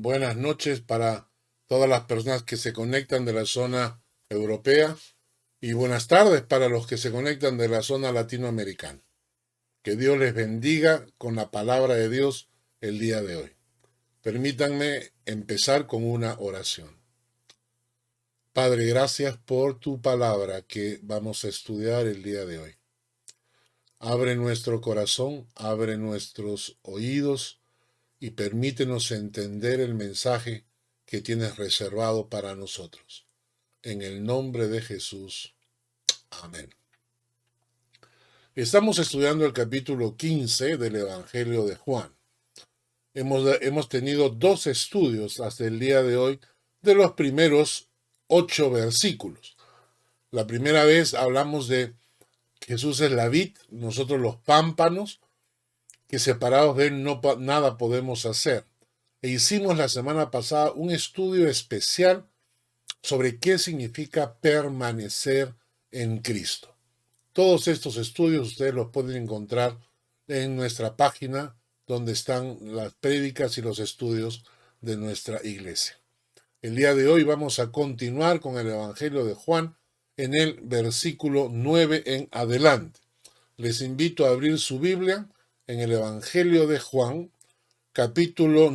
buenas noches para todas las personas que se conectan de la zona europea y buenas tardes para los que se conectan de la zona latinoamericana. Que Dios les bendiga con la palabra de Dios el día de hoy. Permítanme empezar con una oración. Padre, gracias por tu palabra que vamos a estudiar el día de hoy. Abre nuestro corazón, abre nuestros oídos y permítenos entender el mensaje que tienes reservado para nosotros. En el nombre de Jesús. Amén. Estamos estudiando el capítulo 15 del Evangelio de Juan. Hemos tenido 2 estudios hasta el día de hoy de los primeros 8 versículos. La primera vez hablamos de Jesús es la vid, nosotros los pámpanos, que separados de él nada podemos hacer. E hicimos la semana pasada un estudio especial sobre qué significa permanecer en Cristo. Todos estos estudios ustedes los pueden encontrar en nuestra página donde están las prédicas y los estudios de nuestra iglesia. El día de hoy vamos a continuar con el Evangelio de Juan en el versículo 9 en adelante. Les invito a abrir su Biblia en el Evangelio de Juan, capítulo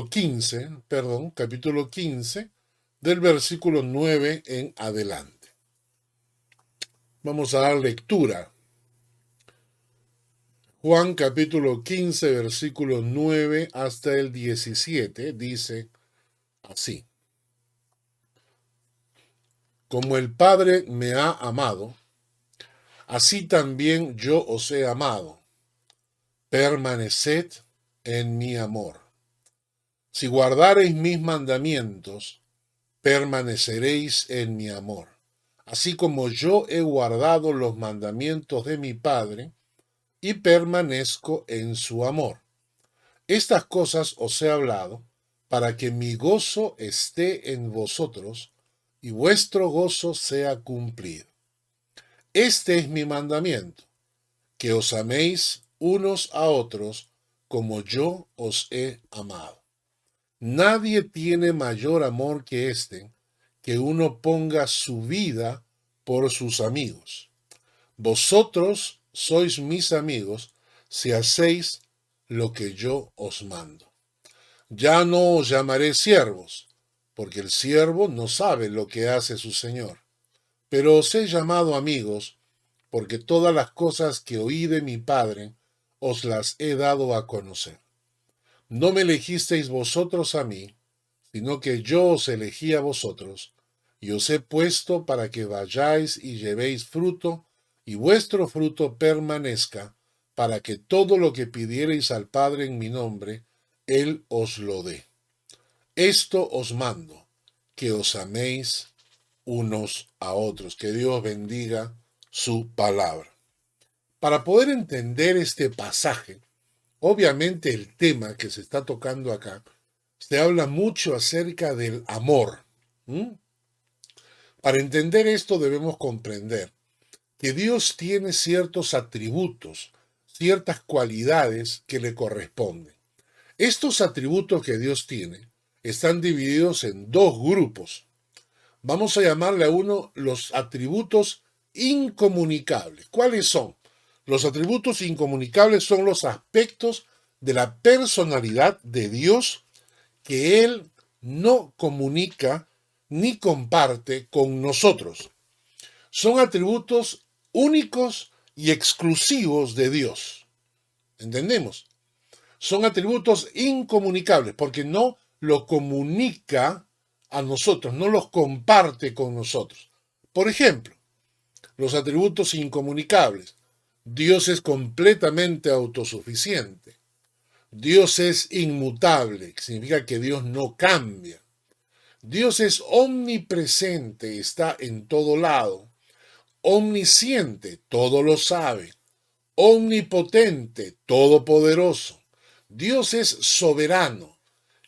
15, del versículo 9 en adelante. Vamos a dar lectura. Juan capítulo 15, versículo 9 hasta el 17, dice así. Como el Padre me ha amado, así también yo os he amado. Permaneced en mi amor. Si guardareis mis mandamientos, permaneceréis en mi amor. Así como yo he guardado los mandamientos de mi Padre, y permanezco en su amor. Estas cosas os he hablado, para que mi gozo esté en vosotros, y vuestro gozo sea cumplido. Este es mi mandamiento, que os améis unos a otros, como yo os he amado. Nadie tiene mayor amor que este, que uno ponga su vida por sus amigos. Vosotros sois mis amigos si hacéis lo que yo os mando. Ya no os llamaré siervos, porque el siervo no sabe lo que hace su señor. Pero os he llamado amigos, porque todas las cosas que oí de mi Padre os las he dado a conocer. No me elegisteis vosotros a mí, sino que yo os elegí a vosotros, y os he puesto para que vayáis y llevéis fruto, y vuestro fruto permanezca, para que todo lo que pidiereis al Padre en mi nombre, Él os lo dé. Esto os mando, que os améis unos a otros. Que Dios bendiga su palabra. Para poder entender este pasaje, obviamente el tema que se está tocando acá, se habla mucho acerca del amor. Para entender esto debemos comprender que Dios tiene ciertos atributos, ciertas cualidades que le corresponden. Estos atributos que Dios tiene están divididos en 2 grupos. Vamos a llamarle a uno los atributos incomunicables. ¿Cuáles son? Los atributos incomunicables son los aspectos de la personalidad de Dios que Él no comunica ni comparte con nosotros. Son atributos únicos y exclusivos de Dios. ¿Entendemos? Son atributos incomunicables porque no lo comunica a nosotros, no los comparte con nosotros. Por ejemplo, los atributos incomunicables. Dios es completamente autosuficiente. Dios es inmutable, que significa que Dios no cambia. Dios es omnipresente, está en todo lado. Omnisciente, todo lo sabe. Omnipotente, todopoderoso. Dios es soberano.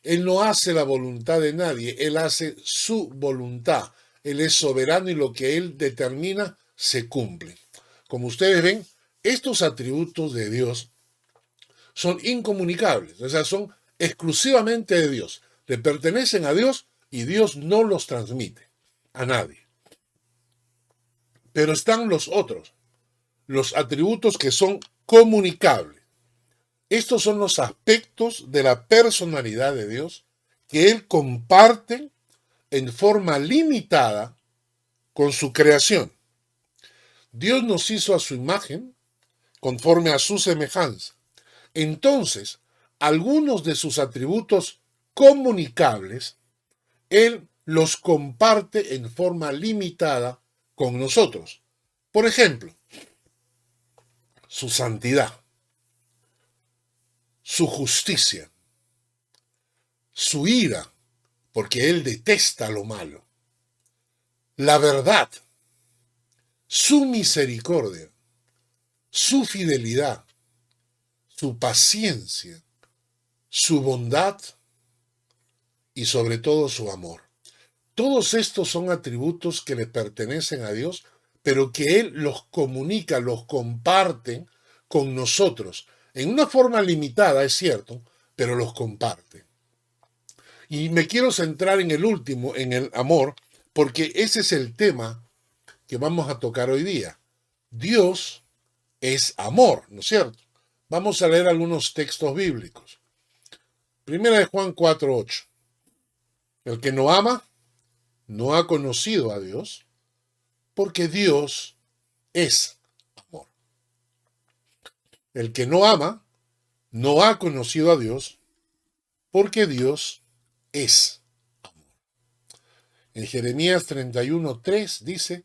Él no hace la voluntad de nadie, Él hace su voluntad. Él es soberano y lo que Él determina se cumple. Como ustedes ven, estos atributos de Dios son incomunicables, o sea, son exclusivamente de Dios. Le pertenecen a Dios y Dios no los transmite a nadie. Pero están los otros, los atributos que son comunicables. Estos son los aspectos de la personalidad de Dios que Él comparte en forma limitada con su creación. Dios nos hizo a su imagen, conforme a su semejanza. Entonces, algunos de sus atributos comunicables, Él los comparte en forma limitada con nosotros. Por ejemplo, su santidad, su justicia, su ira, porque Él detesta lo malo, la verdad, su misericordia, su fidelidad, su paciencia, su bondad y sobre todo su amor. Todos estos son atributos que le pertenecen a Dios, pero que Él los comunica, los comparte con nosotros. En una forma limitada, es cierto, pero los comparte. Y me quiero centrar en el último, en el amor, porque ese es el tema que vamos a tocar hoy día. Dios es amor, ¿no es cierto? Vamos a leer algunos textos bíblicos. Primera de Juan 4:8. El que no ama no ha conocido a Dios, porque Dios es amor. El que no ama no ha conocido a Dios, porque Dios es amor. En Jeremías 31:3 dice: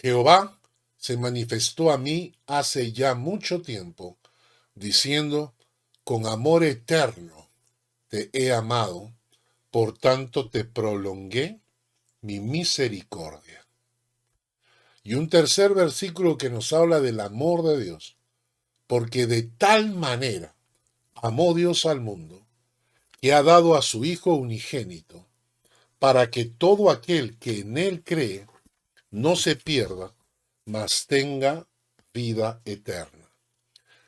Jehová se manifestó a mí hace ya mucho tiempo, diciendo: con amor eterno te he amado, por tanto te prolongué mi misericordia. Y un tercer versículo que nos habla del amor de Dios: porque de tal manera amó Dios al mundo, que ha dado a su Hijo unigénito, para que todo aquel que en Él cree no se pierda, mas tenga vida eterna.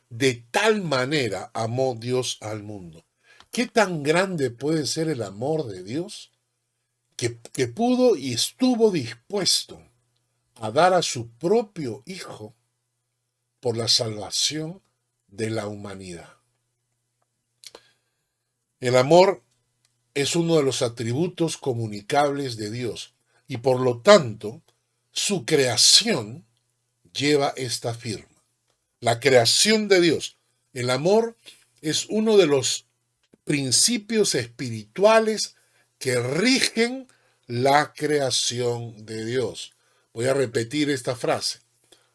De tal manera amó Dios al mundo. ¿Qué tan grande puede ser el amor de Dios? Que pudo y estuvo dispuesto a dar a su propio Hijo por la salvación de la humanidad. El amor es uno de los atributos comunicables de Dios y por lo tanto su creación lleva esta firma. La creación de Dios. El amor es uno de los principios espirituales que rigen la creación de Dios. Voy a repetir esta frase.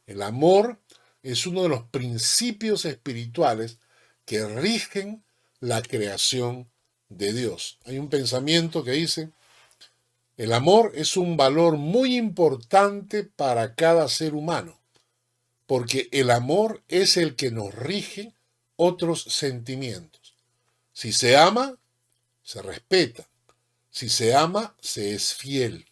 El amor es uno de los principios espirituales que rigen la creación de Dios. Hay un pensamiento que dice: el amor es un valor muy importante para cada ser humano, porque el amor es el que nos rige otros sentimientos. Si se ama, se respeta. Si se ama, se es fiel.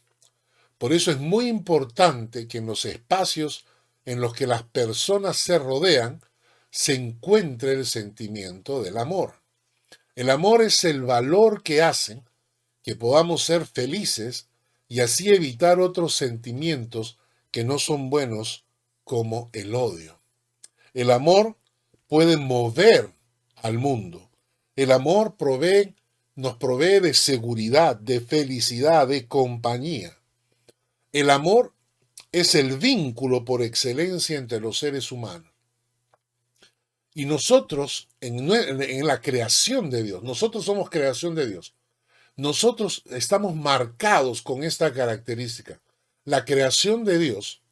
Por eso es muy importante que en los espacios en los que las personas se rodean se encuentre el sentimiento del amor. El amor es el valor que hace que podamos ser felices y así evitar otros sentimientos que no son buenos, como el odio. El amor puede mover al mundo. El amor nos provee de seguridad, de felicidad, de compañía. El amor es el vínculo por excelencia entre los seres humanos. Y nosotros, en la creación de Dios, nosotros somos creación de Dios. Nosotros estamos marcados con esta característica. La creación de Dios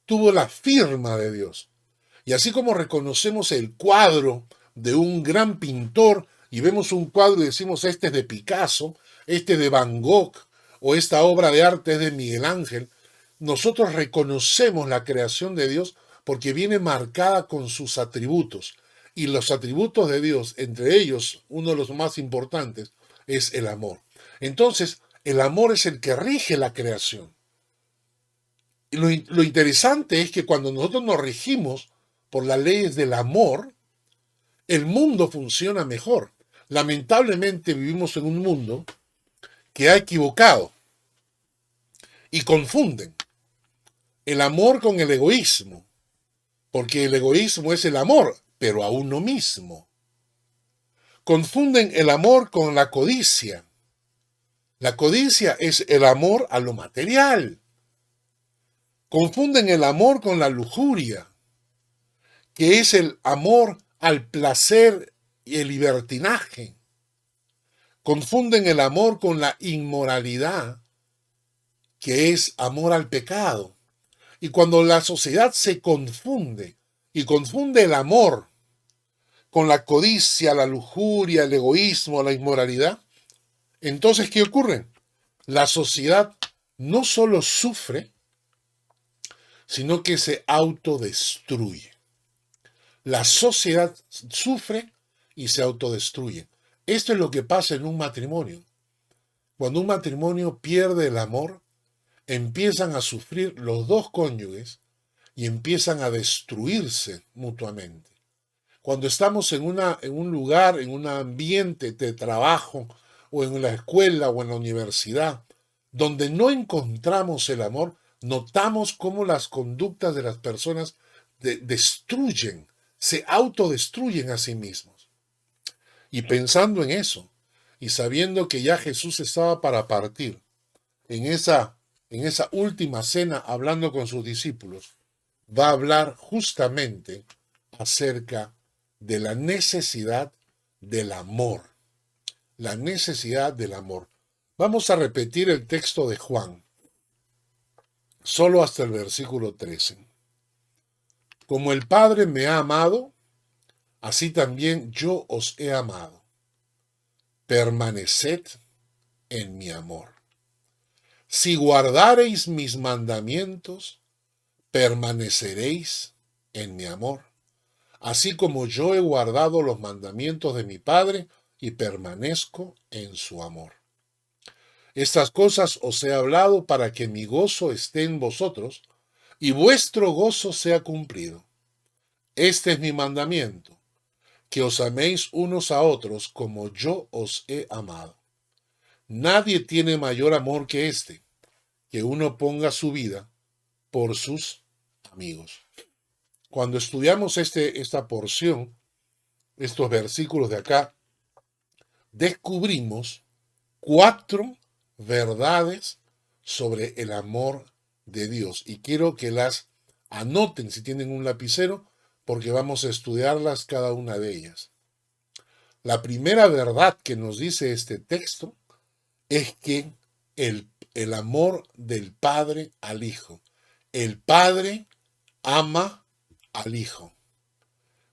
tuvo la firma de Dios. Y así como reconocemos el cuadro de un gran pintor y vemos un cuadro y decimos: este es de Picasso, este es de Van Gogh, o esta obra de arte es de Miguel Ángel, nosotros reconocemos la creación de Dios porque viene marcada con sus atributos. Y los atributos de Dios, entre ellos, uno de los más importantes, es el amor. Entonces, el amor es el que rige la creación. Y lo interesante es que cuando nosotros nos regimos por las leyes del amor, el mundo funciona mejor. Lamentablemente vivimos en un mundo que ha equivocado y confunden el amor con el egoísmo, porque el egoísmo es el amor, pero a uno mismo. Confunden el amor con la codicia. La codicia es el amor a lo material. Confunden el amor con la lujuria, que es el amor al placer y el libertinaje. Confunden el amor con la inmoralidad, que es amor al pecado. Y cuando la sociedad se confunde y confunde el amor con la codicia, la lujuria, el egoísmo, la inmoralidad, entonces, ¿qué ocurre? La sociedad no solo sufre, sino que se autodestruye. La sociedad sufre y se autodestruye. Esto es lo que pasa en un matrimonio. Cuando un matrimonio pierde el amor, empiezan a sufrir los dos cónyuges y empiezan a destruirse mutuamente. Cuando estamos en un lugar, en un ambiente de trabajo, o en la escuela o en la universidad, donde no encontramos el amor, notamos cómo las conductas de las personas destruyen, se autodestruyen a sí mismos. Y pensando en eso, y sabiendo que ya Jesús estaba para partir, en esa última cena hablando con sus discípulos, va a hablar justamente acerca de la necesidad del amor. La necesidad del amor. Vamos a repetir el texto de Juan, solo hasta el versículo 13. Como el Padre me ha amado, así también yo os he amado. Permaneced en mi amor. Si guardareis mis mandamientos, permaneceréis en mi amor, así como yo he guardado los mandamientos de mi Padre y permanezco en su amor. Estas cosas os he hablado para que mi gozo esté en vosotros y vuestro gozo sea cumplido. Este es mi mandamiento, que os améis unos a otros como yo os he amado. Nadie tiene mayor amor que este, que uno ponga su vida por sus amigos. Cuando estudiamos esta porción, estos versículos de acá, descubrimos 4 verdades sobre el amor de Dios. Y quiero que las anoten si tienen un lapicero, porque vamos a estudiarlas cada una de ellas. La primera verdad que nos dice este texto es que el amor del Padre al Hijo. El Padre ama al Hijo.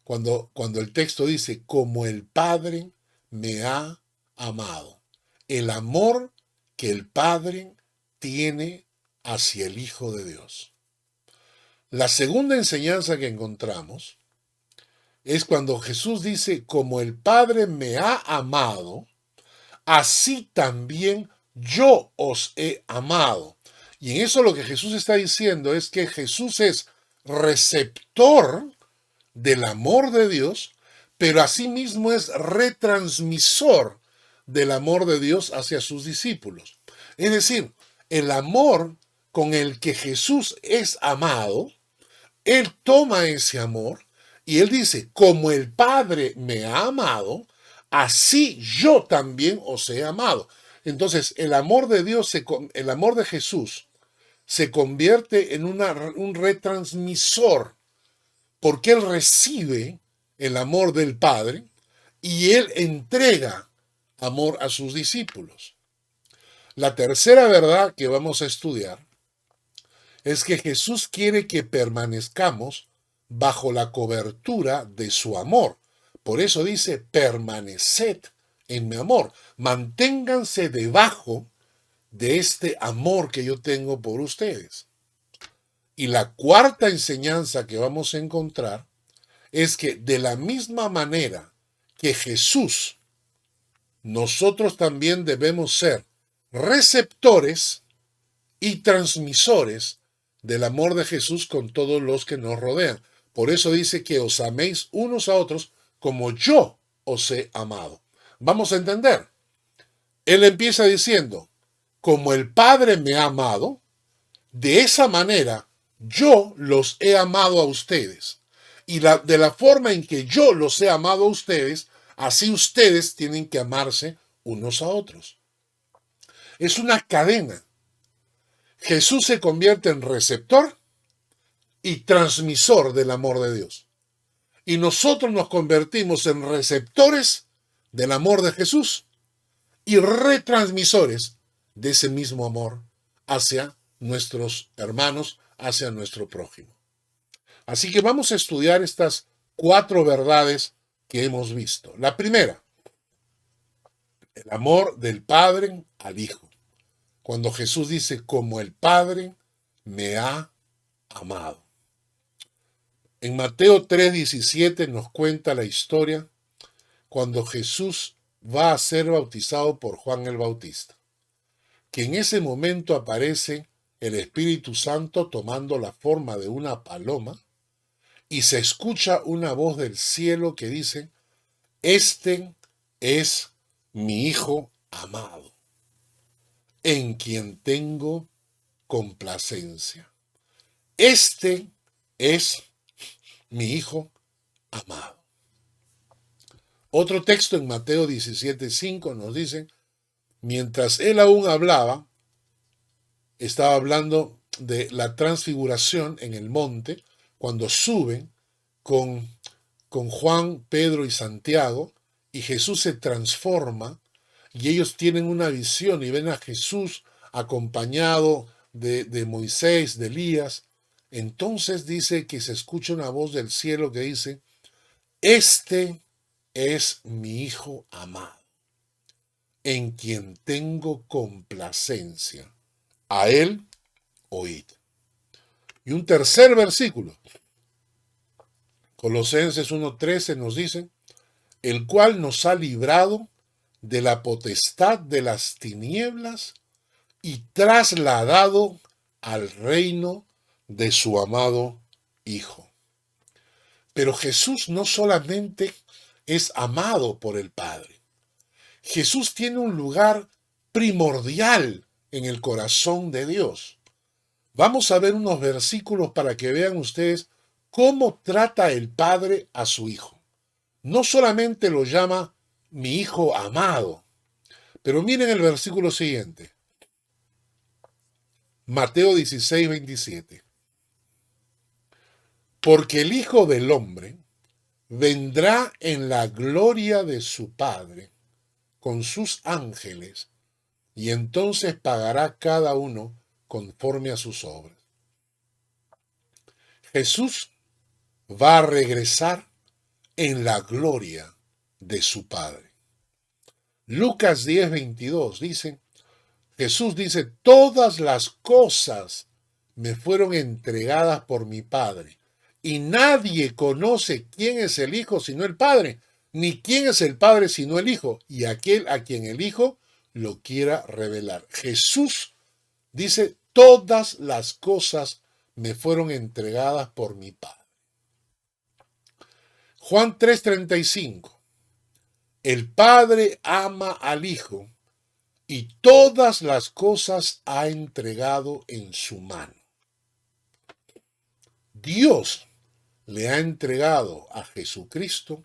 Cuando el texto dice, como el Padre me ha amado. El amor que el Padre tiene hacia el Hijo de Dios. La segunda enseñanza que encontramos es cuando Jesús dice, como el Padre me ha amado, así también yo os he amado. Y en eso lo que Jesús está diciendo es que Jesús es receptor del amor de Dios, pero asimismo es retransmisor del amor de Dios hacia sus discípulos. Es decir, el amor con el que Jesús es amado, Él toma ese amor y Él dice, como el Padre me ha amado, así yo también os he amado. Entonces, el amor de Dios, el amor de Jesús, se convierte en un retransmisor, porque Él recibe el amor del Padre y Él entrega amor a sus discípulos. La tercera verdad que vamos a estudiar es que Jesús quiere que permanezcamos bajo la cobertura de su amor. Por eso dice, permaneced en mi amor. Manténganse debajo de este amor que yo tengo por ustedes. Y la cuarta enseñanza que vamos a encontrar es que de la misma manera que Jesús, nosotros también debemos ser receptores y transmisores del amor de Jesús con todos los que nos rodean. Por eso dice que os améis unos a otros como yo os he amado. Vamos a entender. Él empieza diciendo, como el Padre me ha amado, de esa manera yo los he amado a ustedes. Y de la forma en que yo los he amado a ustedes, así ustedes tienen que amarse unos a otros. Es una cadena. Jesús se convierte en receptor y transmisor del amor de Dios. Y nosotros nos convertimos en receptores del amor de Jesús y retransmisores de ese mismo amor hacia nuestros hermanos, hacia nuestro prójimo. Así que vamos a estudiar estas 4 verdades que hemos visto. La primera, el amor del Padre al Hijo. Cuando Jesús dice, como el Padre me ha amado. En Mateo 3:17 nos cuenta la historia cuando Jesús va a ser bautizado por Juan el Bautista, que en ese momento aparece el Espíritu Santo tomando la forma de una paloma y se escucha una voz del cielo que dice, este es mi Hijo amado, en quien tengo complacencia. Este es mi Hijo amado. Otro texto en Mateo 17:5 nos dice, mientras él aún hablaba, estaba hablando de la transfiguración en el monte, cuando suben con Juan, Pedro y Santiago, y Jesús se transforma, y ellos tienen una visión y ven a Jesús acompañado de Moisés, de Elías. Entonces dice que se escucha una voz del cielo que dice, este es mi Hijo amado, en quien tengo complacencia. A él oíd. Y un tercer versículo, Colosenses 1:13 nos dice, el cual nos ha librado de la potestad de las tinieblas y trasladado al reino de su amado Hijo. Pero Jesús no solamente es amado por el Padre. Jesús tiene un lugar primordial en el corazón de Dios. Vamos a ver unos versículos para que vean ustedes cómo trata el Padre a su Hijo. No solamente lo llama mi Hijo amado, pero miren el versículo siguiente. Mateo 16:27. Porque el Hijo del Hombre vendrá en la gloria de su Padre con sus ángeles, y entonces pagará cada uno conforme a sus obras. Jesús va a regresar en la gloria de su Padre. Lucas 10:22 dice, Jesús dice, todas las cosas me fueron entregadas por mi Padre, y nadie conoce quién es el Hijo sino el Padre, ni quién es el Padre sino el Hijo, y aquel a quien el Hijo lo quiera revelar. Jesús dice, todas las cosas me fueron entregadas por mi Padre. Juan 3:35. El Padre ama al Hijo y todas las cosas ha entregado en su mano. Dios le ha entregado a Jesucristo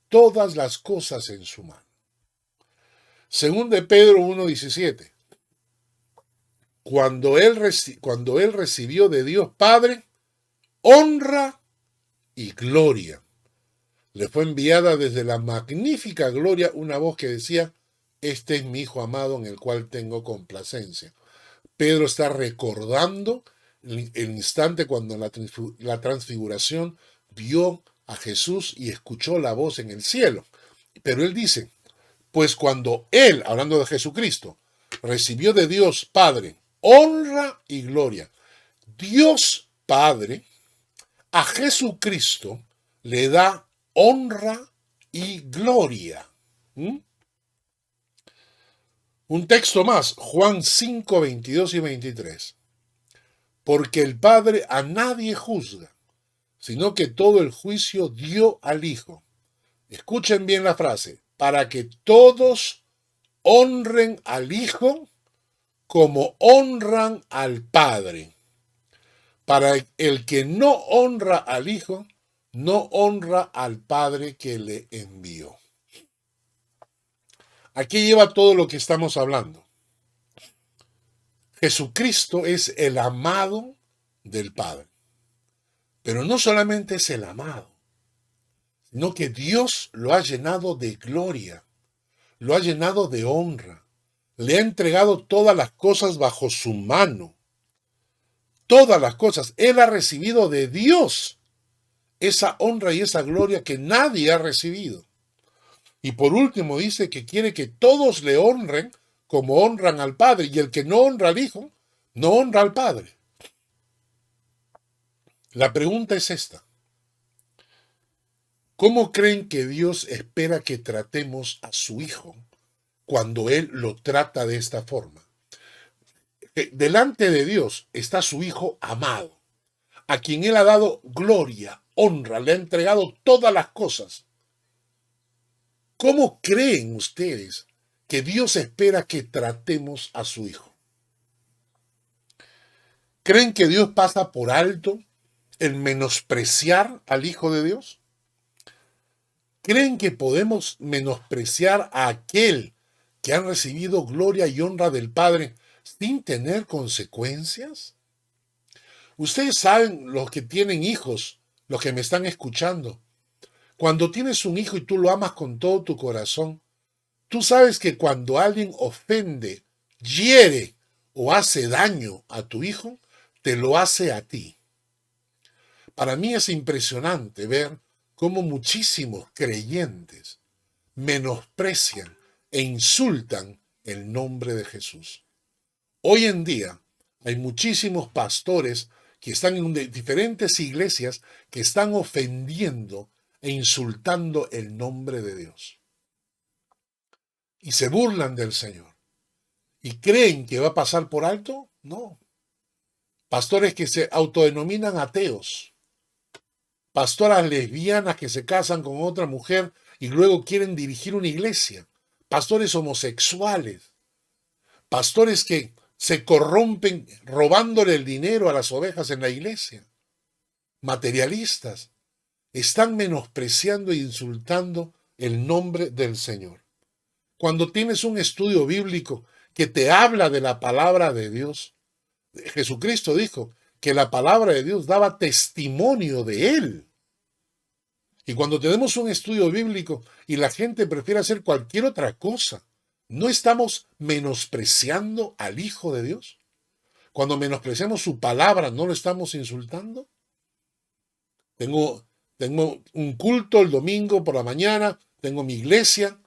todas las cosas en su mano. Según de Pedro 1:17. Cuando él recibió de Dios Padre honra y gloria, le fue enviada desde la magnífica gloria una voz que decía, este es mi Hijo amado en el cual tengo complacencia. Pedro está recordando el instante cuando en la transfiguración vio a Jesús y escuchó la voz en el cielo. Pero él dice, pues cuando él, hablando de Jesucristo, recibió de Dios Padre honra y gloria, Dios Padre a Jesucristo le da honra y gloria. Un texto más, Juan 5:22 y 23. Porque el Padre a nadie juzga, sino que todo el juicio dio al Hijo, Escuchen bien la frase, para que todos honren al Hijo como honran al Padre. Para el que no honra al Hijo, no honra al Padre que le envió. Aquí lleva todo lo que estamos hablando. Jesucristo es el amado del Padre. Pero no solamente es el amado, sino que Dios lo ha llenado de gloria, lo ha llenado de honra, le ha entregado todas las cosas bajo su mano. Todas las cosas. Él ha recibido de Dios esa honra y esa gloria que nadie ha recibido. Y por último dice que quiere que todos le honren como honran al Padre. Y el que no honra al Hijo, no honra al Padre. La pregunta es esta. ¿Cómo creen que Dios espera que tratemos a su Hijo cuando Él lo trata de esta forma? Delante de Dios está su Hijo amado, a quien Él ha dado gloria, honra, le ha entregado todas las cosas. ¿Cómo creen ustedes que Dios espera que tratemos a su Hijo? ¿Creen que Dios pasa por alto el menospreciar al Hijo de Dios? ¿Creen que podemos menospreciar a aquel que ha recibido gloria y honra del Padre sin tener consecuencias? Ustedes saben, los que tienen hijos, los que me están escuchando, cuando tienes un hijo y tú lo amas con todo tu corazón, tú sabes que cuando alguien ofende, hiere o hace daño a tu hijo, te lo hace a ti. Para mí es impresionante ver cómo muchísimos creyentes menosprecian e insultan el nombre de Jesús. Hoy en día hay muchísimos pastores que están en diferentes iglesias que están ofendiendo e insultando el nombre de Dios. Y se burlan del Señor. ¿Y creen que va a pasar por alto? No. Pastores que se autodenominan ateos. Pastoras lesbianas que se casan con otra mujer y luego quieren dirigir una iglesia. Pastores homosexuales. Pastores que se corrompen robándole el dinero a las ovejas en la iglesia. Materialistas. Están menospreciando e insultando el nombre del Señor. Cuando tienes un estudio bíblico que te habla de la palabra de Dios, Jesucristo dijo que la palabra de Dios daba testimonio de Él. Y cuando tenemos un estudio bíblico y la gente prefiere hacer cualquier otra cosa, ¿no estamos menospreciando al Hijo de Dios? Cuando menospreciamos su palabra, ¿no lo estamos insultando? Tengo un culto el domingo por la mañana, tengo mi iglesia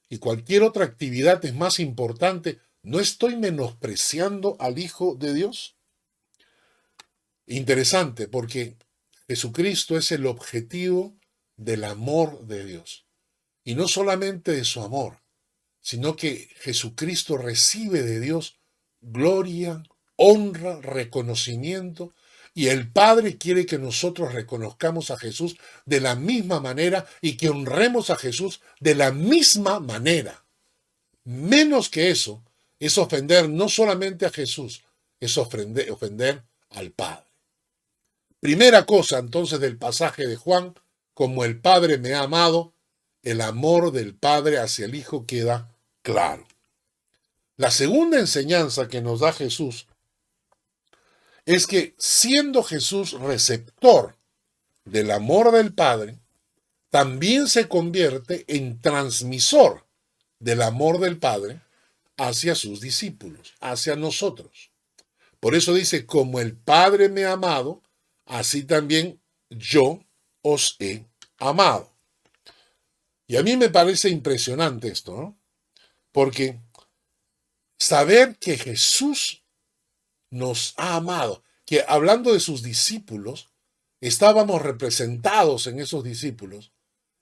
y cualquier otra actividad es más importante. ¿No estoy menospreciando al Hijo de Dios? Interesante, porque Jesucristo es el objetivo del amor de Dios. Y no solamente de su amor, sino que Jesucristo recibe de Dios gloria, honra, reconocimiento, y el Padre quiere que nosotros reconozcamos a Jesús de la misma manera y que honremos a Jesús de la misma manera. Menos que eso es ofender no solamente a Jesús, es ofender al Padre. Primera cosa entonces del pasaje de Juan, como el Padre me ha amado, el amor del Padre hacia el Hijo queda claro. La segunda enseñanza que nos da Jesús es que siendo Jesús receptor del amor del Padre, también se convierte en transmisor del amor del Padre hacia sus discípulos, hacia nosotros. Por eso dice, como el Padre me ha amado, así también yo os he amado. Y a mí me parece impresionante esto, ¿no? Porque saber que Jesús nos ha amado, que hablando de sus discípulos, estábamos representados en esos discípulos,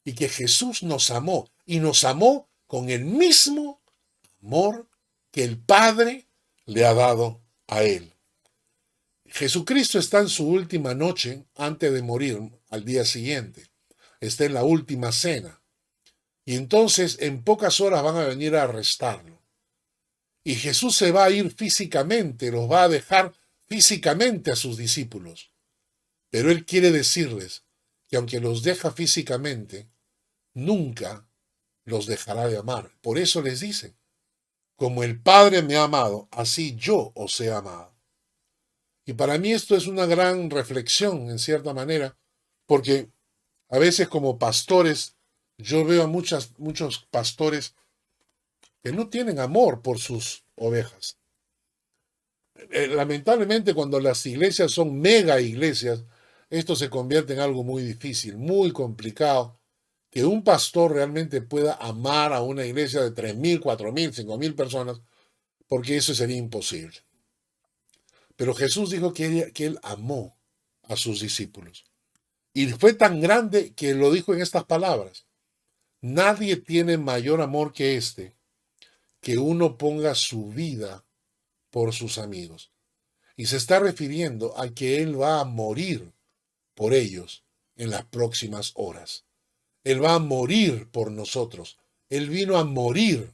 y que Jesús nos amó, y nos amó con el mismo amor que el Padre le ha dado a él. Jesucristo está en su última noche antes de morir al día siguiente. Está en la última cena. Y entonces en pocas horas van a venir a arrestarlo. Y Jesús se va a ir físicamente, los va a dejar físicamente a sus discípulos. Pero Él quiere decirles que aunque los deja físicamente, nunca los dejará de amar. Por eso les dice, como el Padre me ha amado, así yo os he amado. Y para mí esto es una gran reflexión, en cierta manera, porque a veces como pastores, yo veo a muchos pastores que no tienen amor por sus ovejas. Lamentablemente cuando las iglesias son mega iglesias, esto se convierte en algo muy difícil, muy complicado, que un pastor realmente pueda amar a una iglesia de 3.000, 4.000, 5.000 personas, porque eso sería imposible. Pero Jesús dijo que él amó a sus discípulos. Y fue tan grande que lo dijo en estas palabras. Nadie tiene mayor amor que este, que uno ponga su vida por sus amigos. Y se está refiriendo a que Él va a morir por ellos en las próximas horas. Él va a morir por nosotros. Él vino a morir.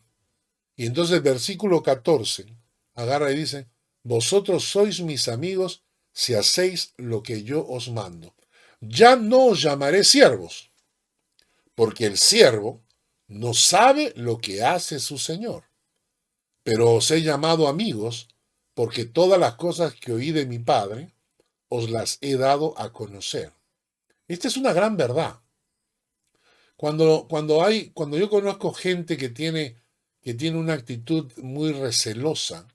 Y entonces el versículo 14 agarra y dice, vosotros sois mis amigos si hacéis lo que yo os mando. Ya no os llamaré siervos, porque el siervo no sabe lo que hace su señor. Pero os he llamado amigos, porque todas las cosas que oí de mi Padre os las he dado a conocer. Esta es una gran verdad. Cuando yo conozco gente que tiene una actitud muy recelosa,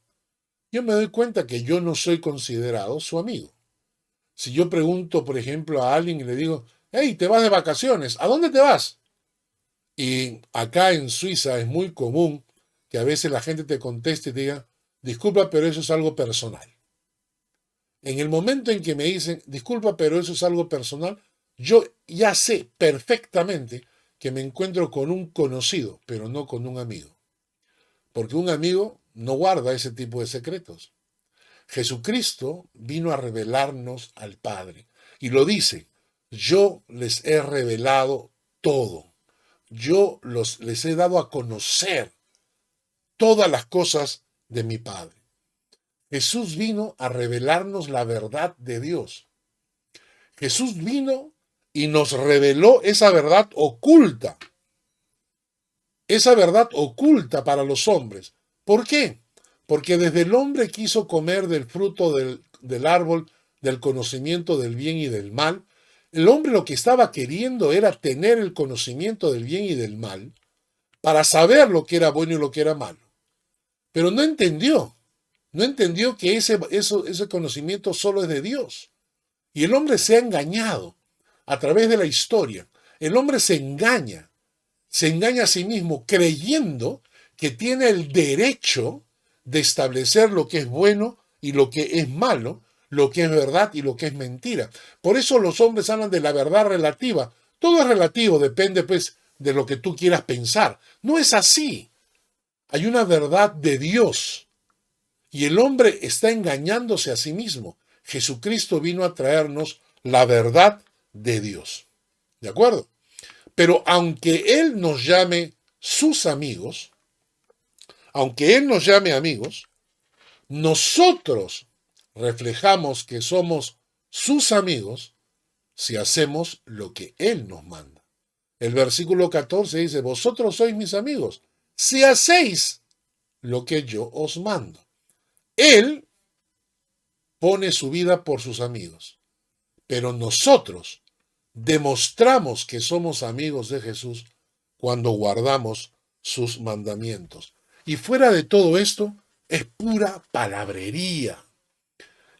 yo me doy cuenta que yo no soy considerado su amigo. Si yo pregunto, por ejemplo, a alguien y le digo, hey, te vas de vacaciones, ¿a dónde te vas? Y acá en Suiza es muy común que a veces la gente te conteste y te diga, disculpa, pero eso es algo personal. En el momento en que me dicen, disculpa, pero eso es algo personal, yo ya sé perfectamente que me encuentro con un conocido, pero no con un amigo. Porque un amigo no guarda ese tipo de secretos. Jesucristo vino a revelarnos al Padre. Y lo dice, yo les he revelado todo. Les he dado a conocer todas las cosas de mi Padre. Jesús vino a revelarnos la verdad de Dios. Jesús vino y nos reveló esa verdad oculta para los hombres. ¿Por qué? Porque desde el hombre quiso comer del fruto del árbol del conocimiento del bien y del mal, el hombre lo que estaba queriendo era tener el conocimiento del bien y del mal para saber lo que era bueno y lo que era malo. Pero no entendió que ese conocimiento solo es de Dios. Y el hombre se ha engañado a través de la historia. El hombre se engaña a sí mismo creyendo que tiene el derecho de establecer lo que es bueno y lo que es malo, lo que es verdad y lo que es mentira. Por eso los hombres hablan de la verdad relativa. Todo es relativo, depende pues de lo que tú quieras pensar. No es así. Hay una verdad de Dios y el hombre está engañándose a sí mismo. Jesucristo vino a traernos la verdad de Dios. ¿De acuerdo? Pero aunque Él nos llame sus amigos, aunque Él nos llame amigos, nosotros reflejamos que somos sus amigos si hacemos lo que Él nos manda. El versículo 14 dice, vosotros sois mis amigos si hacéis lo que yo os mando. Él pone su vida por sus amigos, pero nosotros demostramos que somos amigos de Jesús cuando guardamos sus mandamientos. Y fuera de todo esto, es pura palabrería.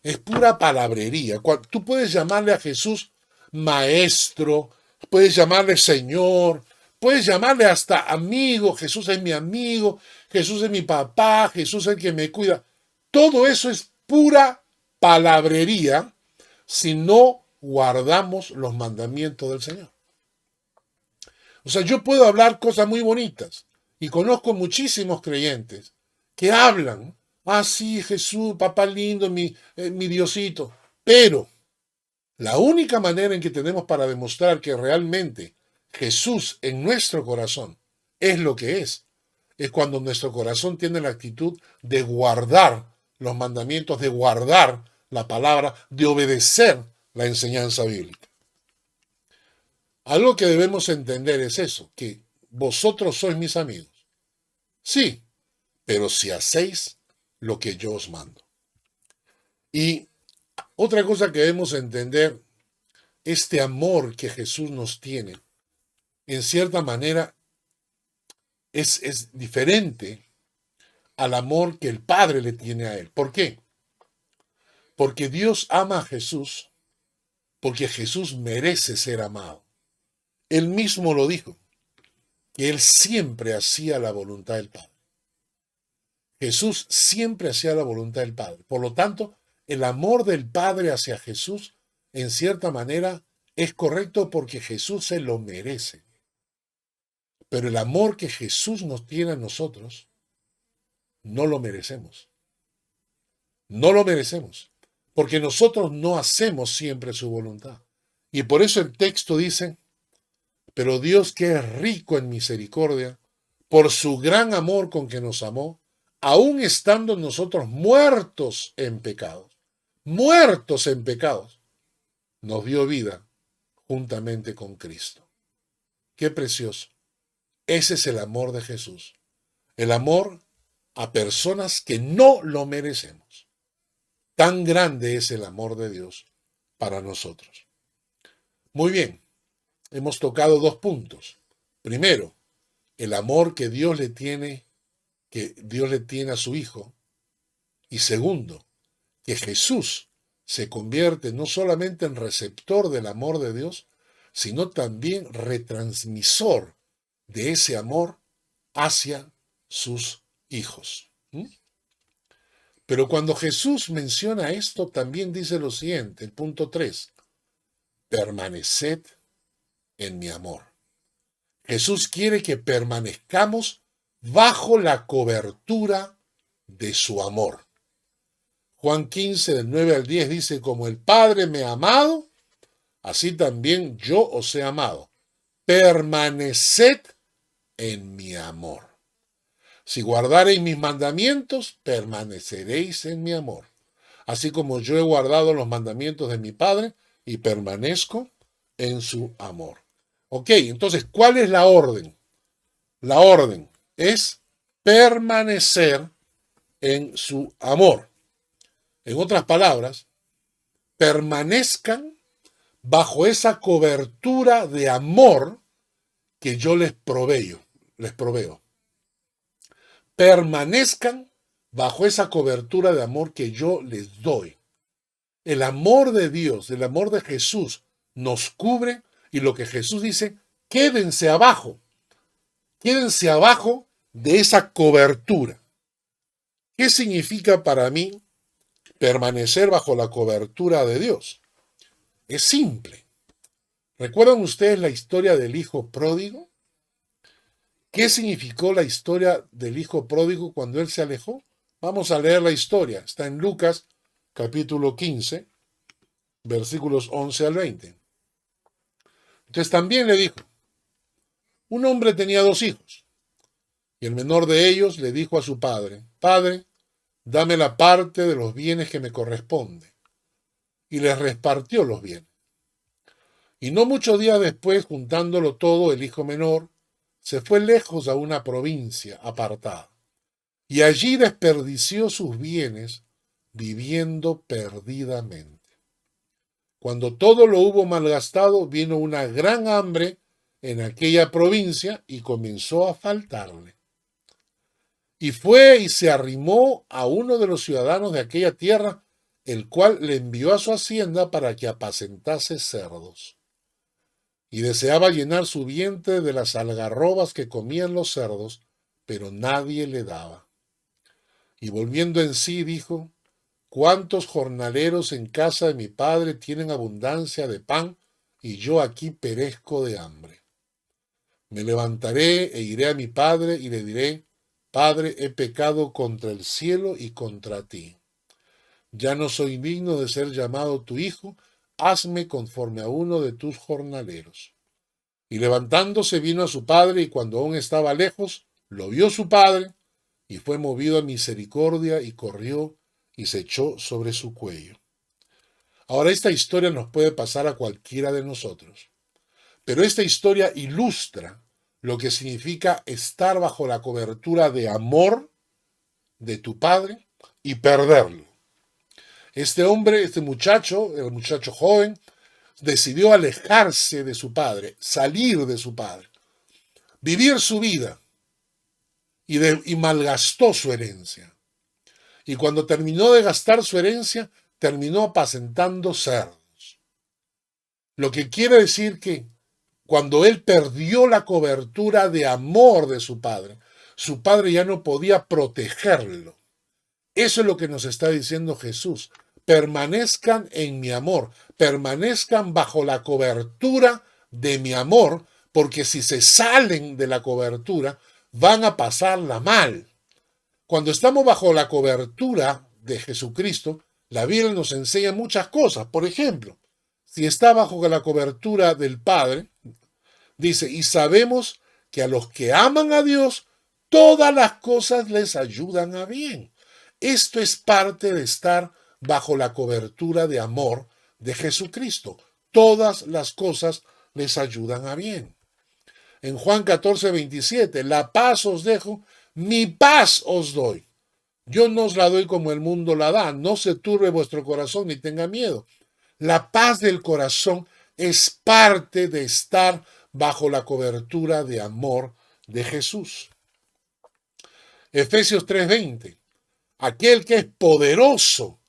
Es pura palabrería. Tú puedes llamarle a Jesús maestro, puedes llamarle Señor, puedes llamarle hasta amigo. Jesús es mi amigo, Jesús es mi papá, Jesús es el que me cuida. Todo eso es pura palabrería si no guardamos los mandamientos del Señor. O sea, yo puedo hablar cosas muy bonitas y conozco muchísimos creyentes que hablan, ah, sí, Jesús, papá lindo, mi Diosito, pero la única manera en que tenemos para demostrar que realmente Jesús en nuestro corazón es lo que es. Es cuando nuestro corazón tiene la actitud de guardar los mandamientos, de guardar la palabra, de obedecer la enseñanza bíblica. Algo que debemos entender es eso, que vosotros sois mis amigos. Sí, pero si hacéis lo que yo os mando. Y otra cosa que debemos entender, este amor que Jesús nos tiene, en cierta manera es diferente al amor que el Padre le tiene a él. ¿Por qué? Porque Dios ama a Jesús, porque Jesús merece ser amado. Él mismo lo dijo, que él siempre hacía la voluntad del Padre. Jesús siempre hacía la voluntad del Padre. Por lo tanto, el amor del Padre hacia Jesús, en cierta manera, es correcto porque Jesús se lo merece. Pero el amor que Jesús nos tiene a nosotros, no lo merecemos. No lo merecemos. Porque nosotros no hacemos siempre su voluntad. Y por eso el texto dice, pero Dios que es rico en misericordia, por su gran amor con que nos amó, aun estando nosotros muertos en pecados, nos dio vida juntamente con Cristo. Qué precioso. Ese es el amor de Jesús. El amor a personas que no lo merecemos. Tan grande es el amor de Dios para nosotros. Muy bien, hemos tocado dos puntos. Primero, el amor que Dios le tiene a su Hijo. Y segundo, que Jesús se convierte no solamente en receptor del amor de Dios, sino también retransmisor de ese amor hacia sus hijos. Pero cuando Jesús menciona esto, también dice lo siguiente, el punto 3, permaneced en mi amor. Jesús quiere que permanezcamos bajo la cobertura de su amor. Juan 15, del 9 al 10 dice, como el Padre me ha amado, así también yo os he amado. Permaneced en mi amor. Si guardareis mis mandamientos, permaneceréis en mi amor. Así como yo he guardado los mandamientos de mi Padre y permanezco en su amor. Ok, entonces, ¿cuál es la orden? La orden es permanecer en su amor. En otras palabras, permanezcan bajo esa cobertura de amor que yo les proveo. Permanezcan bajo esa cobertura de amor que yo les doy. El amor de Dios, el amor de Jesús nos cubre y lo que Jesús dice, quédense abajo de esa cobertura. ¿Qué significa para mí permanecer bajo la cobertura de Dios? Es simple. ¿Recuerdan ustedes la historia del hijo pródigo? ¿Qué significó la historia del hijo pródigo cuando él se alejó? Vamos a leer la historia. Está en Lucas capítulo 15, versículos 11 al 20. Entonces también le dijo, un hombre tenía 2 hijos, y el menor de ellos le dijo a su padre, Padre, dame la parte de los bienes que me corresponde. Y les repartió los bienes. Y no muchos días después, juntándolo todo, el hijo menor se fue lejos a una provincia apartada. Y allí desperdició sus bienes viviendo perdidamente. Cuando todo lo hubo malgastado, vino una gran hambre en aquella provincia y comenzó a faltarle. Y fue y se arrimó a uno de los ciudadanos de aquella tierra, el cual le envió a su hacienda para que apacentase cerdos. Y deseaba llenar su vientre de las algarrobas que comían los cerdos, pero nadie le daba. Y volviendo en sí dijo, ¿cuántos jornaleros en casa de mi padre tienen abundancia de pan, y yo aquí perezco de hambre? Me levantaré e iré a mi padre y le diré, Padre, he pecado contra el cielo y contra ti. Ya no soy digno de ser llamado tu hijo, hazme conforme a uno de tus jornaleros. Y levantándose vino a su padre, y cuando aún estaba lejos, lo vio su padre, y fue movido a misericordia, y corrió y se echó sobre su cuello. Ahora, esta historia nos puede pasar a cualquiera de nosotros, pero esta historia ilustra lo que significa estar bajo la cobertura de amor de tu padre y perderlo. Este hombre, este muchacho, el muchacho joven, decidió alejarse de su padre, salir de su padre, vivir su vida y malgastó su herencia. Y cuando terminó de gastar su herencia, terminó apacentando cerdos. Lo que quiere decir que cuando él perdió la cobertura de amor de su padre ya no podía protegerlo. Eso es lo que nos está diciendo Jesús. Permanezcan en mi amor, permanezcan bajo la cobertura de mi amor, porque si se salen de la cobertura, van a pasarla mal. Cuando estamos bajo la cobertura de Jesucristo, la Biblia nos enseña muchas cosas. Por ejemplo, si está bajo la cobertura del Padre, dice, y sabemos que a los que aman a Dios, todas las cosas les ayudan a bien. Esto es parte de estar bajo la cobertura de amor de Jesucristo. Todas las cosas les ayudan a bien. En Juan 14:27, la paz os dejo, mi paz os doy. Yo no os la doy como el mundo la da. No se turbe vuestro corazón ni tenga miedo. La paz del corazón es parte de estar bajo la cobertura de amor de Jesús. Efesios 3:20. Aquel que es poderoso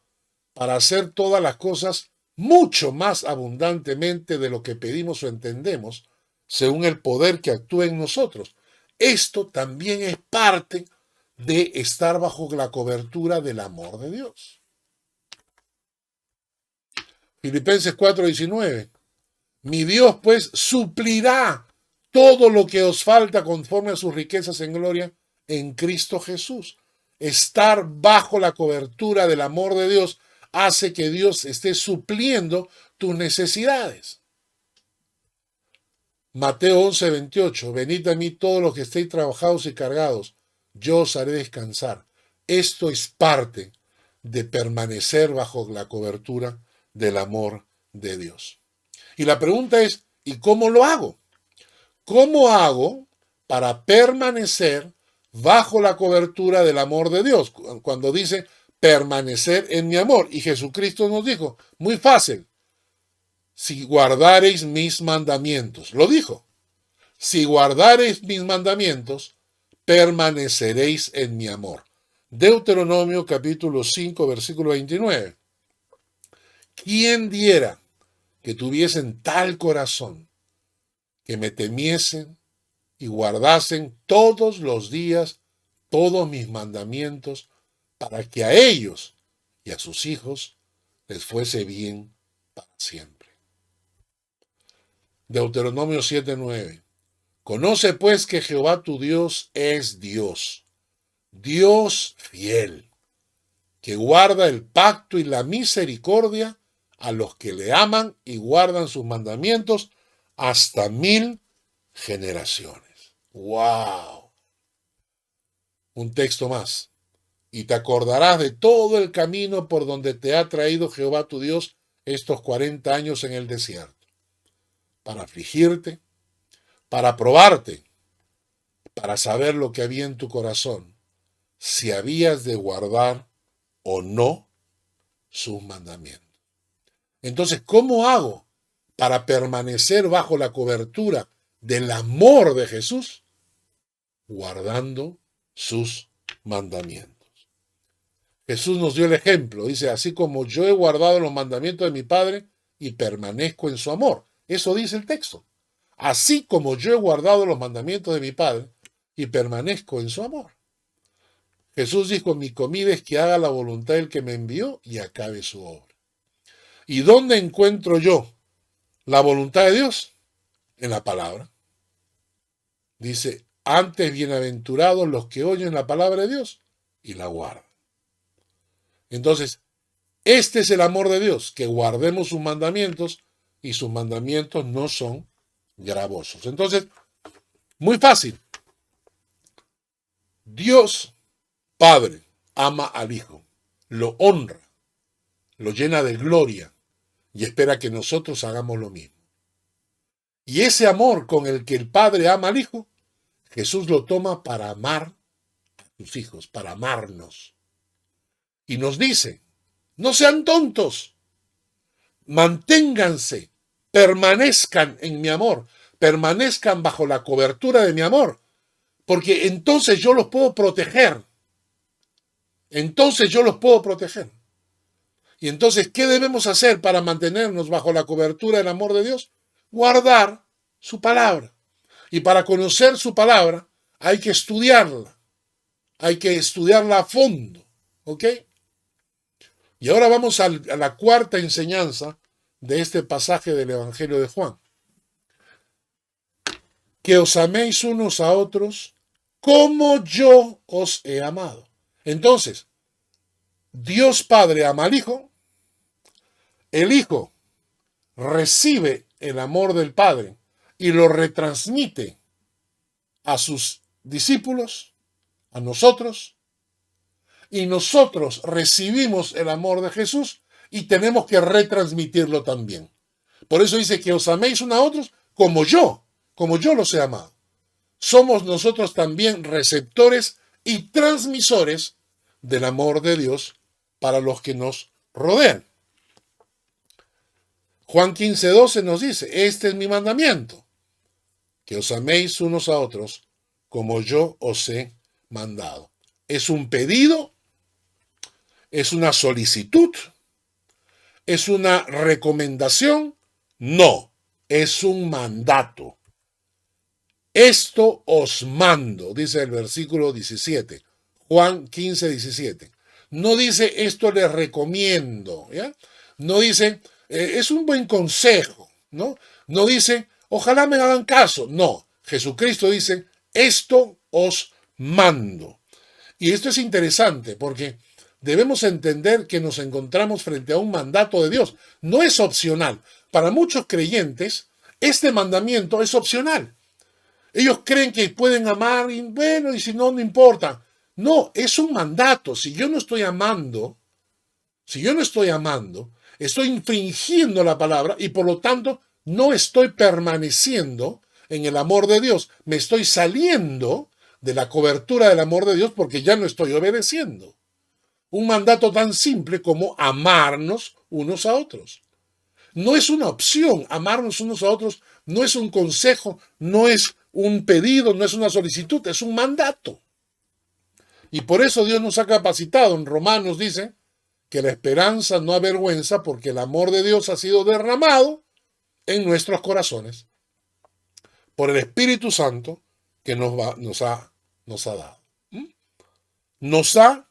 para hacer todas las cosas mucho más abundantemente de lo que pedimos o entendemos, según el poder que actúa en nosotros. Esto también es parte de estar bajo la cobertura del amor de Dios. Filipenses 4:19. Mi Dios pues suplirá todo lo que os falta conforme a sus riquezas en gloria en Cristo Jesús. Estar bajo la cobertura del amor de Dios hace que Dios esté supliendo tus necesidades. Mateo 11:28. Venid a mí todos los que estéis trabajados y cargados, yo os haré descansar. Esto es parte de permanecer bajo la cobertura del amor de Dios. Y la pregunta es, ¿y cómo lo hago? ¿Cómo hago para permanecer bajo la cobertura del amor de Dios? Cuando dice permanecer en mi amor. Y Jesucristo nos dijo, muy fácil, si guardareis mis mandamientos. Lo dijo, si guardareis mis mandamientos, permaneceréis en mi amor. Deuteronomio capítulo 5, versículo 29. ¿Quién diera que tuviesen tal corazón, que me temiesen y guardasen todos los días todos mis mandamientos, para que a ellos y a sus hijos les fuese bien para siempre? Deuteronomio 7:9. Conoce pues que Jehová tu Dios es Dios, Dios fiel, que guarda el pacto y la misericordia a los que le aman y guardan sus mandamientos hasta 1000 generaciones. ¡Wow! Un texto más. Y te acordarás de todo el camino por donde te ha traído Jehová tu Dios estos 40 años en el desierto, para afligirte, para probarte, para saber lo que había en tu corazón, si habías de guardar o no sus mandamientos. Entonces, ¿cómo hago para permanecer bajo la cobertura del amor de Jesús? Guardando sus mandamientos. Jesús nos dio el ejemplo, dice, así como yo he guardado los mandamientos de mi Padre y permanezco en su amor. Eso dice el texto. Así como yo he guardado los mandamientos de mi Padre y permanezco en su amor. Jesús dijo, mi comida es que haga la voluntad del que me envió y acabe su obra. ¿Y dónde encuentro yo la voluntad de Dios? En la palabra. Dice, antes bienaventurados los que oyen la palabra de Dios y la guardan. Entonces, este es el amor de Dios, que guardemos sus mandamientos, y sus mandamientos no son gravosos. Entonces, muy fácil. Dios Padre ama al Hijo, lo honra, lo llena de gloria y espera que nosotros hagamos lo mismo. Y ese amor con el que el Padre ama al Hijo, Jesús lo toma para amar a sus hijos, para amarnos. Y nos dice, no sean tontos, manténganse, permanezcan en mi amor, permanezcan bajo la cobertura de mi amor, porque entonces yo los puedo proteger. Entonces yo los puedo proteger. Y entonces, ¿qué debemos hacer para mantenernos bajo la cobertura del amor de Dios? Guardar su palabra. Y para conocer su palabra hay que estudiarla. Hay que estudiarla a fondo. ¿Ok? Y ahora vamos a la cuarta enseñanza de este pasaje del Evangelio de Juan. Que os améis unos a otros como yo os he amado. Entonces, Dios Padre ama al Hijo, el Hijo recibe el amor del Padre y lo retransmite a sus discípulos, a nosotros, y nosotros recibimos el amor de Jesús y tenemos que retransmitirlo también. Por eso dice que os améis unos a otros como yo los he amado. Somos nosotros también receptores y transmisores del amor de Dios para los que nos rodean. Juan 15:12 nos dice, este es mi mandamiento, que os améis unos a otros como yo os he mandado. ¿Es un pedido? ¿Es una solicitud? ¿Es una recomendación? No, es un mandato. Esto os mando, dice el versículo 17, Juan 15:17. No dice esto les recomiendo, ¿ya? No dice es un buen consejo, ¿no? No dice ojalá me hagan caso, no. Jesucristo dice esto os mando. Y esto es interesante porque debemos entender que nos encontramos frente a un mandato de Dios. No es opcional. Para muchos creyentes, este mandamiento es opcional. Ellos creen que pueden amar y bueno, y si no, no importa. No, es un mandato. Si yo no estoy amando, estoy infringiendo la palabra y por lo tanto no estoy permaneciendo en el amor de Dios. Me estoy saliendo de la cobertura del amor de Dios porque ya no estoy obedeciendo. Un mandato tan simple como amarnos unos a otros. No es una opción, amarnos unos a otros no es un consejo, no es un pedido, no es una solicitud, es un mandato. Y por eso Dios nos ha capacitado. En Romanos dice que la esperanza no avergüenza porque el amor de Dios ha sido derramado en nuestros corazones por el Espíritu Santo que nos ha dado. Nos ha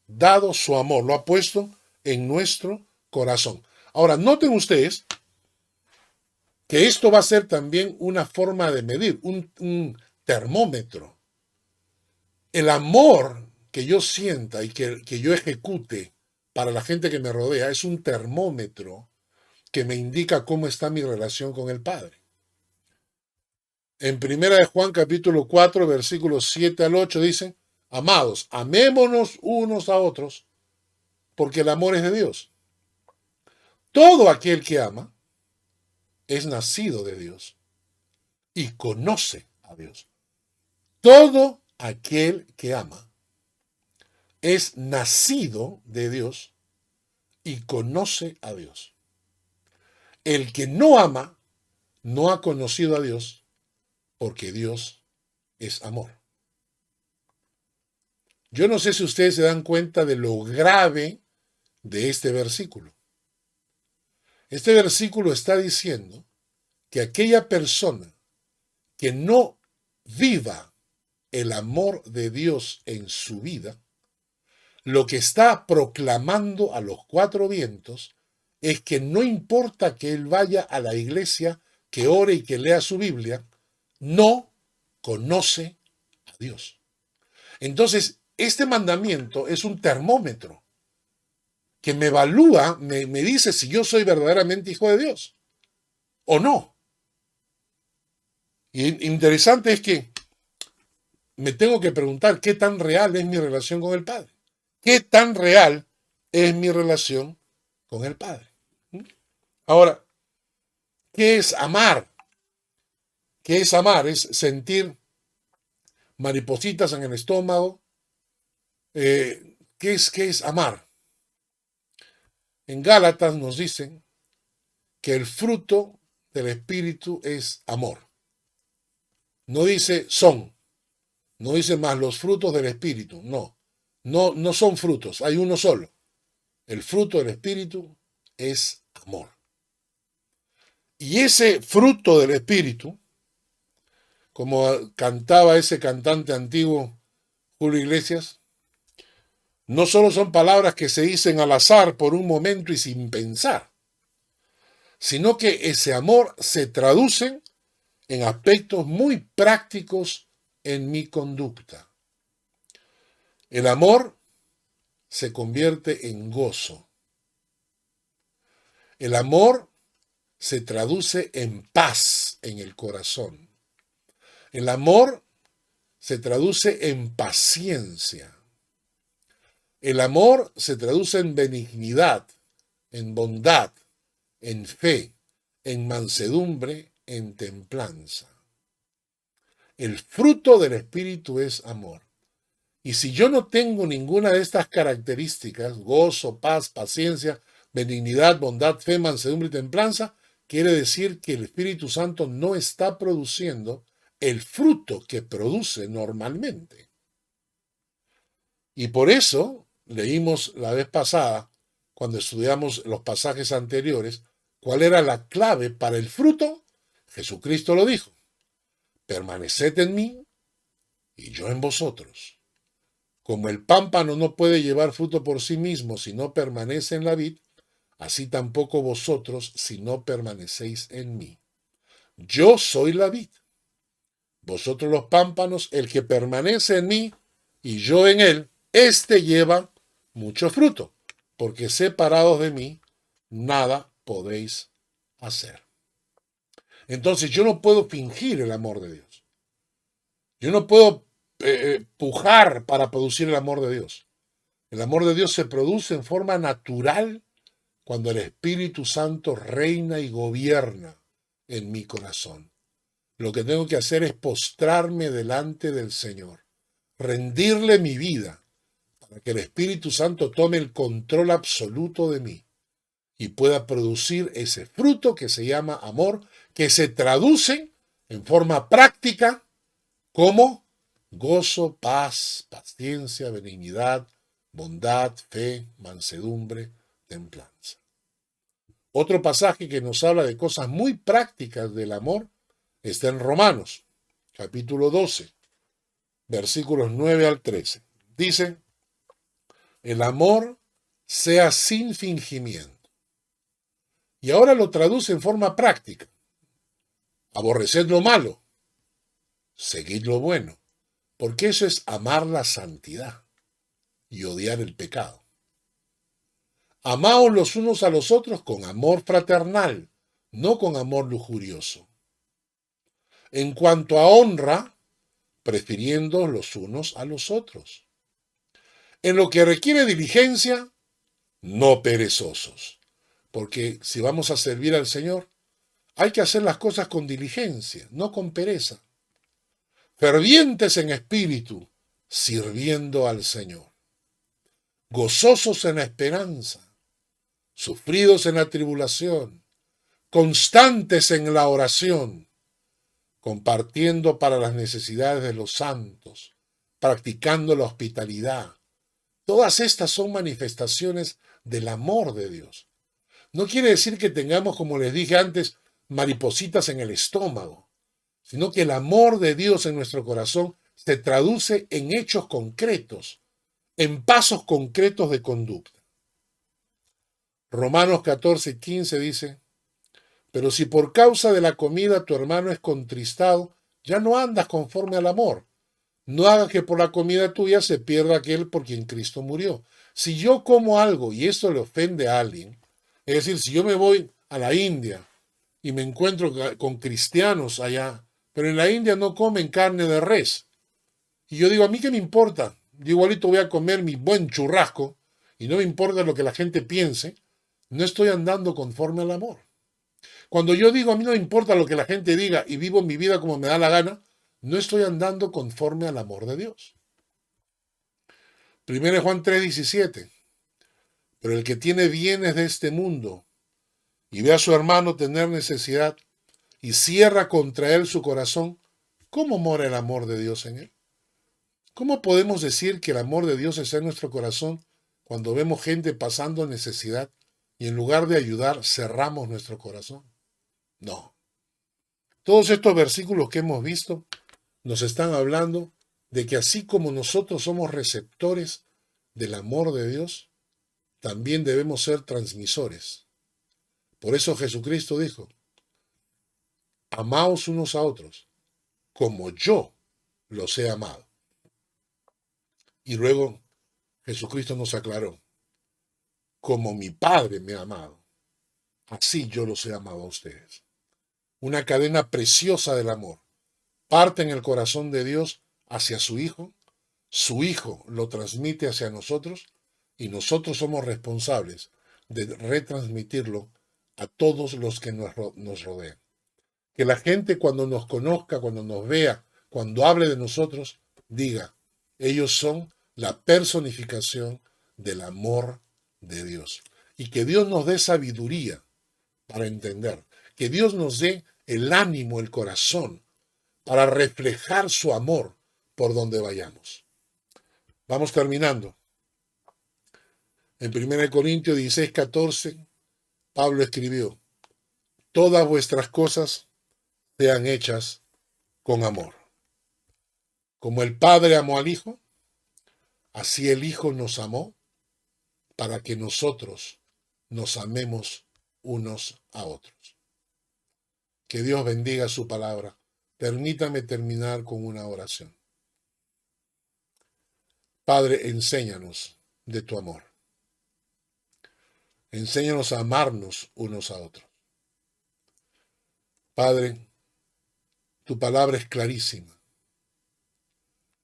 dado su amor, lo ha puesto en nuestro corazón. Ahora, noten ustedes que esto va a ser también una forma de medir, un termómetro. El amor que yo sienta y que yo ejecute para la gente que me rodea es un termómetro que me indica cómo está mi relación con el Padre. En 1 de Juan capítulo 4, versículos 7 al 8 dice, amados, amémonos unos a otros, porque el amor es de Dios. Todo aquel que ama es nacido de Dios y conoce a Dios. Todo aquel que ama es nacido de Dios y conoce a Dios. El que no ama no ha conocido a Dios porque Dios es amor. Yo no sé si ustedes se dan cuenta de lo grave de este versículo. Este versículo está diciendo que aquella persona que no viva el amor de Dios en su vida, lo que está proclamando a los cuatro vientos es que no importa que él vaya a la iglesia, que ore y que lea su Biblia, no conoce a Dios. Entonces, este mandamiento es un termómetro que me evalúa, me dice si yo soy verdaderamente hijo de Dios o no. Y interesante es que me tengo que preguntar qué tan real es mi relación con el Padre. ¿Qué tan real es mi relación con el Padre? Ahora, ¿qué es amar? ¿Qué es amar? Es sentir maripositas en el estómago. ¿Qué es amar? En Gálatas nos dicen que el fruto del Espíritu es amor. No dice son, no dice más los frutos del Espíritu, no. No son frutos, hay uno solo. El fruto del Espíritu es amor. Y ese fruto del Espíritu, como cantaba ese cantante antiguo Julio Iglesias, no solo son palabras que se dicen al azar por un momento y sin pensar, sino que ese amor se traduce en aspectos muy prácticos en mi conducta. El amor se convierte en gozo. El amor se traduce en paz en el corazón. El amor se traduce en paciencia. El amor se traduce en benignidad, en bondad, en fe, en mansedumbre, en templanza. El fruto del Espíritu es amor. Y si yo no tengo ninguna de estas características, gozo, paz, paciencia, benignidad, bondad, fe, mansedumbre y templanza, quiere decir que el Espíritu Santo no está produciendo el fruto que produce normalmente. Y por eso leímos la vez pasada, cuando estudiamos los pasajes anteriores, cuál era la clave para el fruto. Jesucristo lo dijo: permaneced en mí y yo en vosotros. Como el pámpano no puede llevar fruto por sí mismo si no permanece en la vid, así tampoco vosotros si no permanecéis en mí. Yo soy la vid, vosotros los pámpanos. El que permanece en mí y yo en él, éste lleva mucho fruto, porque separados de mí, nada podéis hacer. Entonces yo no puedo fingir el amor de Dios. Yo no puedo pujar para producir el amor de Dios. El amor de Dios se produce en forma natural cuando el Espíritu Santo reina y gobierna en mi corazón. Lo que tengo que hacer es postrarme delante del Señor, rendirle mi vida, para que el Espíritu Santo tome el control absoluto de mí y pueda producir ese fruto que se llama amor, que se traduce en forma práctica como gozo, paz, paciencia, benignidad, bondad, fe, mansedumbre, templanza. Otro pasaje que nos habla de cosas muy prácticas del amor está en Romanos, capítulo 12, versículos 9 al 13. Dice: el amor sea sin fingimiento. Y ahora lo traduce en forma práctica. Aborreced lo malo, seguid lo bueno, porque eso es amar la santidad y odiar el pecado. Amaos los unos a los otros con amor fraternal, no con amor lujurioso. En cuanto a honra, prefiriendo los unos a los otros. En lo que requiere diligencia, no perezosos, porque si vamos a servir al Señor, hay que hacer las cosas con diligencia, no con pereza. Fervientes en espíritu, sirviendo al Señor. Gozosos en la esperanza, sufridos en la tribulación, constantes en la oración, compartiendo para las necesidades de los santos, practicando la hospitalidad. Todas estas son manifestaciones del amor de Dios. No quiere decir que tengamos, como les dije antes, maripositas en el estómago, sino que el amor de Dios en nuestro corazón se traduce en hechos concretos, en pasos concretos de conducta. Romanos 14:15 dice: pero si por causa de la comida tu hermano es contristado, ya no andas conforme al amor. No hagas que por la comida tuya se pierda aquel por quien Cristo murió. Si yo como algo y esto le ofende a alguien, es decir, si yo me voy a la India y me encuentro con cristianos allá pero en la India no comen carne de res. Y yo digo, ¿a mí qué me importa? Yo igualito voy a comer mi buen churrasco y no me importa lo que la gente piense. No estoy andando conforme al amor. Cuando yo digo, a mí no me importa lo que la gente diga y vivo mi vida como me da la gana, no estoy andando conforme al amor de Dios. 1 Juan 3:17. Pero el que tiene bienes de este mundo y ve a su hermano tener necesidad y cierra contra él su corazón, ¿cómo mora el amor de Dios en él? ¿Cómo podemos decir que el amor de Dios está en nuestro corazón cuando vemos gente pasando necesidad y en lugar de ayudar cerramos nuestro corazón? No. Todos estos versículos que hemos visto nos están hablando de que así como nosotros somos receptores del amor de Dios, también debemos ser transmisores. Por eso Jesucristo dijo, amaos unos a otros, como yo los he amado. Y luego Jesucristo nos aclaró, como mi Padre me ha amado, así yo los he amado a ustedes. Una cadena preciosa del amor. Parte en el corazón de Dios hacia su Hijo lo transmite hacia nosotros y nosotros somos responsables de retransmitirlo a todos los que nos rodean. Que la gente cuando nos conozca, cuando nos vea, cuando hable de nosotros, diga, ellos son la personificación del amor de Dios. Y que Dios nos dé sabiduría para entender. Que Dios nos dé el ánimo, el corazón, para reflejar su amor por donde vayamos. Vamos terminando. En 1 Corintios 16:14, Pablo escribió, todas vuestras cosas sean hechas con amor. Como el Padre amó al Hijo, así el Hijo nos amó para que nosotros nos amemos unos a otros. Que Dios bendiga su palabra. Permítame terminar con una oración. Padre, enséñanos de tu amor. Enséñanos a amarnos unos a otros. Padre, tu palabra es clarísima.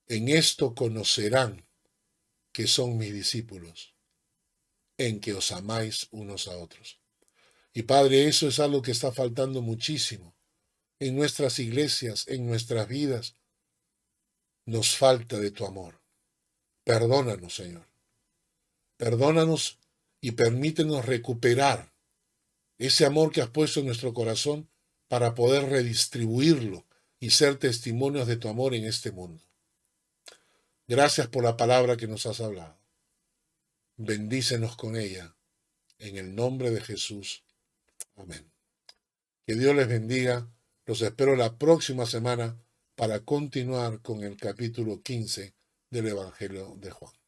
En esto conocerán que son mis discípulos, en que os amáis unos a otros. Y Padre, eso es algo que está faltando muchísimo en nuestras iglesias, en nuestras vidas. Nos falta de tu amor. Perdónanos, Señor. Perdónanos y permítenos recuperar ese amor que has puesto en nuestro corazón para poder redistribuirlo y ser testimonios de tu amor en este mundo. Gracias por la palabra que nos has hablado. Bendícenos con ella. En el nombre de Jesús. Amén. Que Dios les bendiga. Los espero la próxima semana para continuar con el capítulo 15 del Evangelio de Juan.